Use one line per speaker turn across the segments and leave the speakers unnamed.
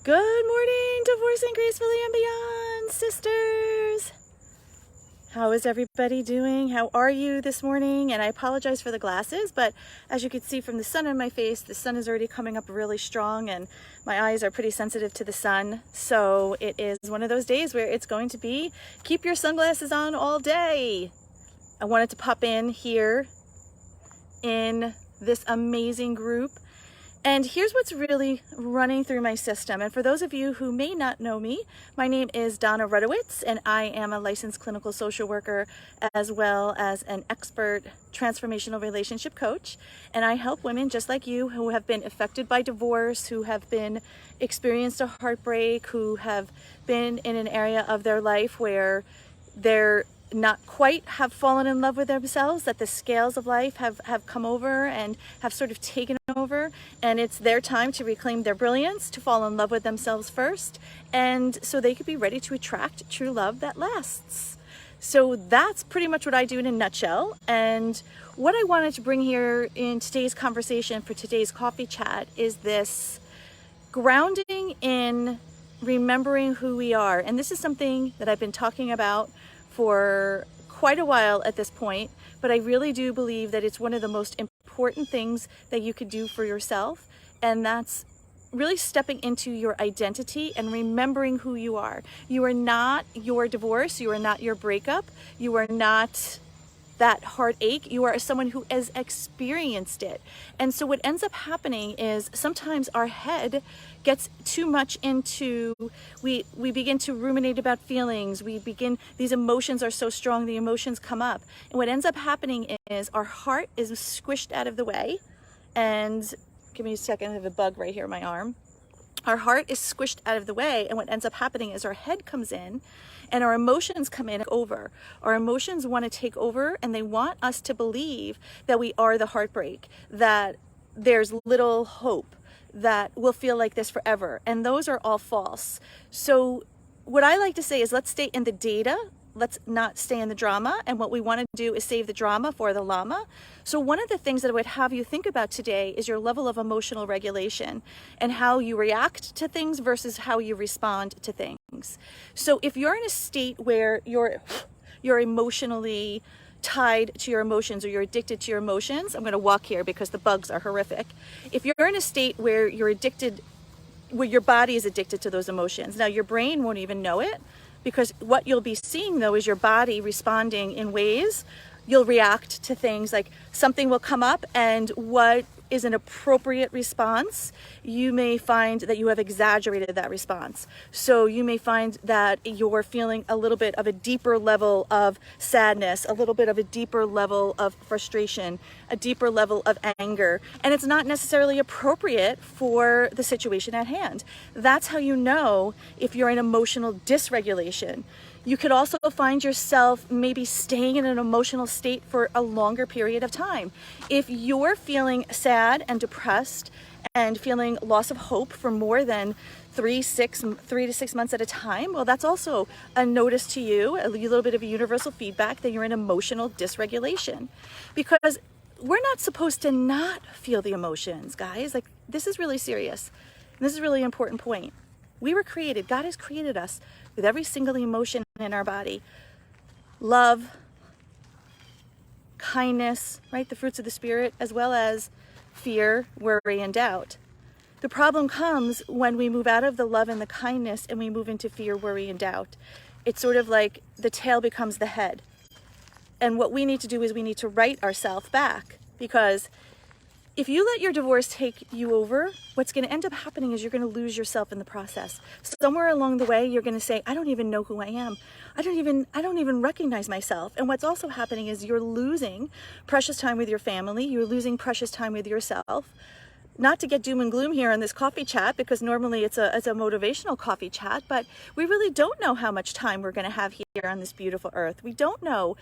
Good morning, Divorcing Gracefully and Beyond, sisters. How is everybody doing? How are you this morning? And I apologize for the glasses, but as you can see from the sun on my face, the sun is already coming up really strong and my eyes are pretty sensitive to the sun. So it is one of those days where it's going to be, keep your sunglasses on all day. I wanted to pop in here in this amazing group. And here's what's really running through my system. And for those of you who may not know me, my name is Donna Rudowitz, and I am a licensed clinical social worker as well as an expert transformational relationship coach. And I help women just like you who have been affected by divorce, who have been experienced a heartbreak, who have been in an area of their life where they're not quite have fallen in love with themselves, that the scales of life have come over and have sort of taken over, and it's their time to reclaim their brilliance, to fall in love with themselves first, and so they could be ready to attract true love that lasts. So that's pretty much what I do in a nutshell. And what I wanted to bring here in today's conversation for today's coffee chat is this grounding in remembering who we are. And this is something that I've been talking about for quite a while at this point, but I really do believe that it's one of the most important things that you could do for yourself, and that's really stepping into your identity and remembering who you are. You are not your divorce, you are not your breakup, you are not that heartache, you are someone who has experienced it. And so what ends up happening is sometimes our head gets too much into, we begin to ruminate about feelings, these emotions are so strong, the emotions come up. And what ends up happening is our heart is squished out of the way. And give me a second, I have a bug right here in my arm. Our heart is squished out of the way, and what ends up happening is our head comes in and our emotions come in over. Our emotions want to take over, and they want us to believe that we are the heartbreak, that there's little hope, that we'll feel like this forever. And those are all false. So what I like to say is, let's stay in the data. Let's not stay in the drama. And what we want to do is save the drama for the llama. So one of the things that I would have you think about today is your level of emotional regulation and how you react to things versus how you respond to things. So if you're in a state where you're emotionally tied to your emotions, or you're addicted to your emotions, I'm going to walk here because the bugs are horrific. If you're in a state where you're addicted, where your body is addicted to those emotions, now your brain won't even know it, because what you'll be seeing though is your body responding in ways. You'll react to things like something will come up, and what is an appropriate response, you may find that you have exaggerated that response. So you may find that you're feeling a little bit of a deeper level of sadness, a little bit of a deeper level of frustration, a deeper level of anger, and it's not necessarily appropriate for the situation at hand. That's how you know if you're in emotional dysregulation. You could also find yourself maybe staying in an emotional state for a longer period of time. If you're feeling sad and depressed and feeling loss of hope for more than 3 to 6 months at a time, well, that's also a notice to you, a little bit of a universal feedback that you're in emotional dysregulation. Because we're not supposed to not feel the emotions, guys. Like, this is really serious. And this is a really important point. We were created, God has created us with every single emotion in our body. Love, kindness, right? The fruits of the Spirit, as well as fear, worry, and doubt. The problem comes when we move out of the love and the kindness and we move into fear, worry, and doubt. It's sort of like the tail becomes the head. And what we need to do is we need to right ourselves back, because if you let your divorce take you over, what's going to end up happening is you're going to lose yourself in the process. Somewhere along the way, you're going to say, I don't even know who I am. I don't even recognize myself. And what's also happening is you're losing precious time with your family. You're losing precious time with yourself. Not to get doom and gloom here on this coffee chat, because normally it's a motivational coffee chat, but we really don't know how much time we're going to have here on this beautiful earth. We don't know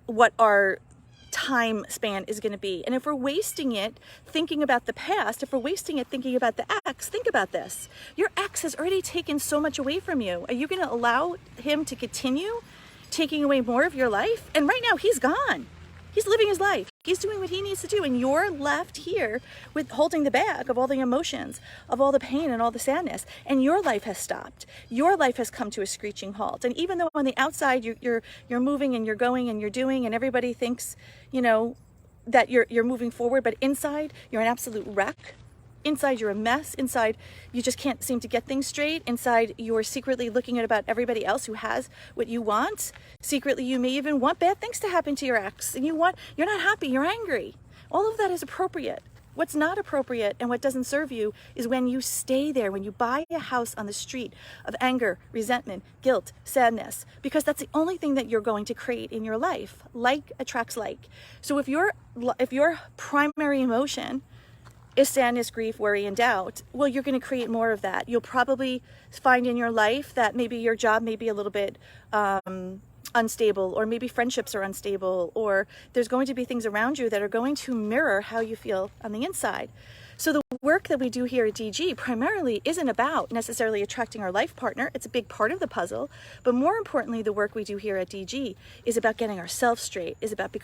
what our time span is going to be. And if we're wasting it thinking about the past, if we're wasting it thinking about the ex, think about this. Your ex has already taken so much away from you. Are you going to allow him to continue taking away more of your life? And right now he's gone. He's living his life. He's doing what he needs to do, and you're left here with holding the bag of all the emotions, of all the pain and all the sadness, and your life has stopped. Your life has come to a screeching halt. And even though on the outside you're moving and you're going and you're doing, and everybody thinks, you know, that you're moving forward, but inside you're an absolute wreck. Inside you're a mess. Inside you just can't seem to get things straight. Inside you're secretly looking at about everybody else who has what you want. Secretly you may even want bad things to happen to your ex, and you're not happy, you're angry. All of that is appropriate. What's not appropriate and what doesn't serve you is when you stay there, when you buy a house on the street of anger, resentment, guilt, sadness, because that's the only thing that you're going to create in your life. Like attracts like. So if your primary emotion is sadness, grief, worry, and doubt, well, you're going to create more of that. You'll probably find in your life that maybe your job may be a little bit unstable, or maybe friendships are unstable, or there's going to be things around you that are going to mirror how you feel on the inside. So the work that we do here at DG primarily isn't about necessarily attracting our life partner. It's a big part of the puzzle, but more importantly, the work we do here at DG is about getting ourselves straight, is about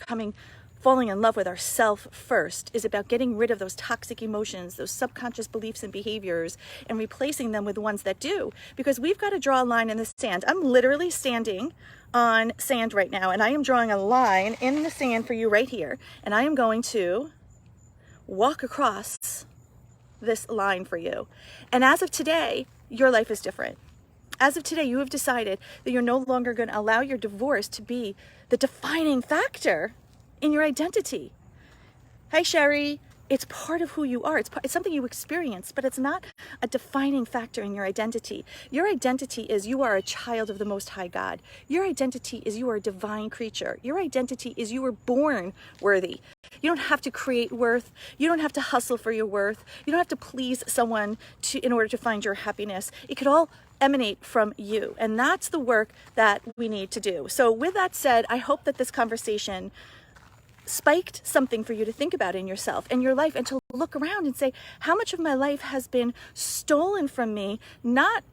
falling in love with ourself first, is about getting rid of those toxic emotions, those subconscious beliefs and behaviors, and replacing them with ones that do. Because we've got to draw a line in the sand. I'm literally standing on sand right now, and I am drawing a line in the sand for you right here. And I am going to walk across this line for you. And as of today, your life is different. As of today, you have decided that you're no longer going to allow your divorce to be the defining factor in your identity. Hi, Sherry. It's part of who you are. It's something you experience, but it's not a defining factor in your identity. Your identity is you are a child of the Most High God. Your identity is you are a divine creature. Your identity is you were born worthy. You don't have to create worth. You don't have to hustle for your worth. You don't have to please someone in order to find your happiness. It could all emanate from you. And that's the work that we need to do. So with that said, I hope that this conversation spiked something for you to think about in yourself and your life, and to look around and say, how much of my life has been stolen from me? Not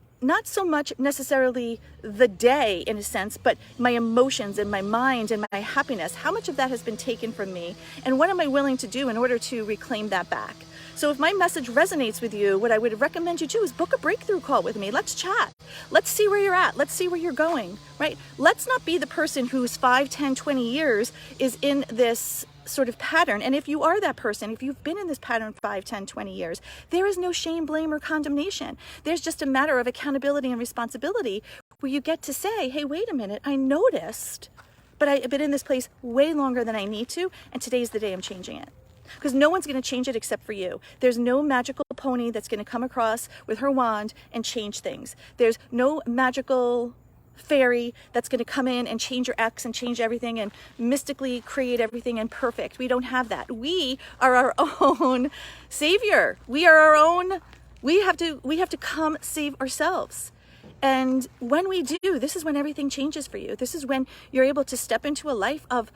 so much necessarily the day in a sense, but my emotions and my mind and my happiness. How much of that has been taken from me? And what am I willing to do in order to reclaim that back? So if my message resonates with you, what I would recommend you do is book a breakthrough call with me. Let's chat. Let's see where you're at. Let's see where you're going, right? Let's not be the person who's 5, 10, 20 years is in this sort of pattern. And if you are that person, if you've been in this pattern 5, 10, 20 years, there is no shame, blame, or condemnation. There's just a matter of accountability and responsibility where you get to say, hey, wait a minute, I noticed, but I've been in this place way longer than I need to, and today's the day I'm changing it. Because no one's going to change it except for you. There's no magical pony that's going to come across with her wand and change things. There's no magical fairy that's going to come in and change your ex and change everything and mystically create everything and perfect. We don't have that. We are our own savior. We are our own. We have to come save ourselves. And when we do, this is when everything changes for you. This is when you're able to step into a life of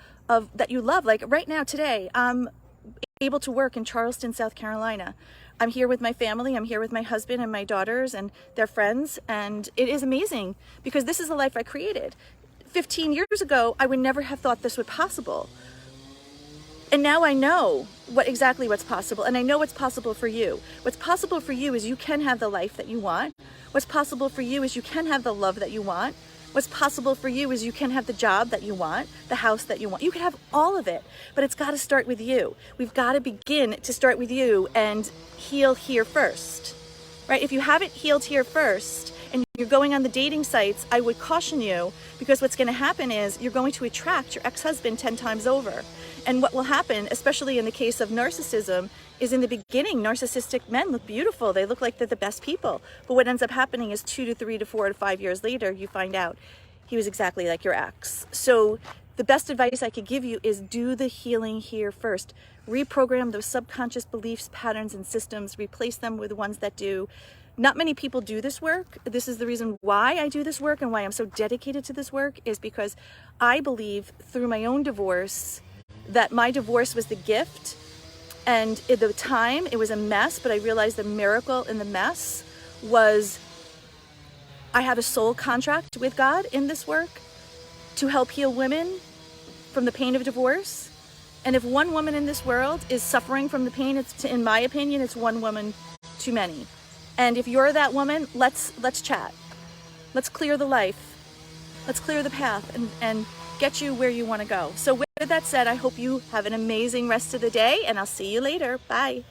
that you love. Like right now, today, able to work in Charleston, South Carolina. I'm here with my family. I'm here with my husband and my daughters and their friends. And it is amazing because this is the life I created. 15 years ago, I would never have thought this was possible. And now I know exactly what's possible. And I know what's possible for you. What's possible for you is you can have the life that you want. What's possible for you is you can have the love that you want. What's possible for you is you can have the job that you want, the house that you want. You can have all of it, but it's got to start with you. We've got to begin to start with you and heal here first, right? If you haven't healed here first and you're going on the dating sites, I would caution you, because what's going to happen is you're going to attract your ex-husband 10 times over. And what will happen, especially in the case of narcissism, is in the beginning, narcissistic men look beautiful. They look like they're the best people. But what ends up happening is 2 to 3 to 4 to 5 years later, you find out he was exactly like your ex. So the best advice I could give you is do the healing here first. Reprogram those subconscious beliefs, patterns, and systems. Replace them with ones that do. Not many people do this work. This is the reason why I do this work and why I'm so dedicated to this work, is because I believe through my own divorce that my divorce was the gift. And at the time, it was a mess, but I realized the miracle in the mess was I have a soul contract with God in this work to help heal women from the pain of divorce. And if one woman in this world is suffering from the pain, in my opinion, it's one woman too many. And if you're that woman, let's chat. Let's clear the life. Let's clear the path and get you where you want to go. So with that said, I hope you have an amazing rest of the day, and I'll see you later. Bye.